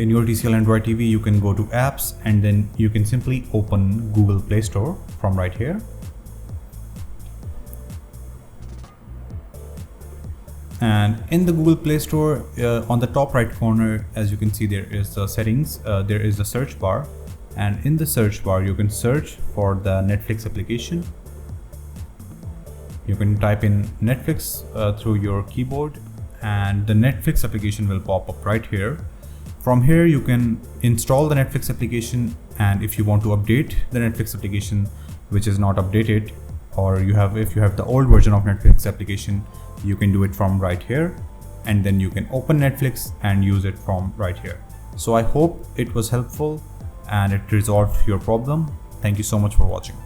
in your TCL Android TV, you can go to apps and then you can simply open Google Play Store from right here. And in the Google Play Store, on the top right corner, as you can see, there is the settings, there is the search bar, and in the search bar you can search for the Netflix application. You can type in Netflix through your keyboard and the Netflix application will pop up right here. From here you can install the Netflix application, and if you want to update the Netflix application which is not updated, or if you have the old version of Netflix application, you can do it from right here, and then you can open Netflix and use it from right here. So I hope it was helpful and it resolved your problem. Thank you so much for watching.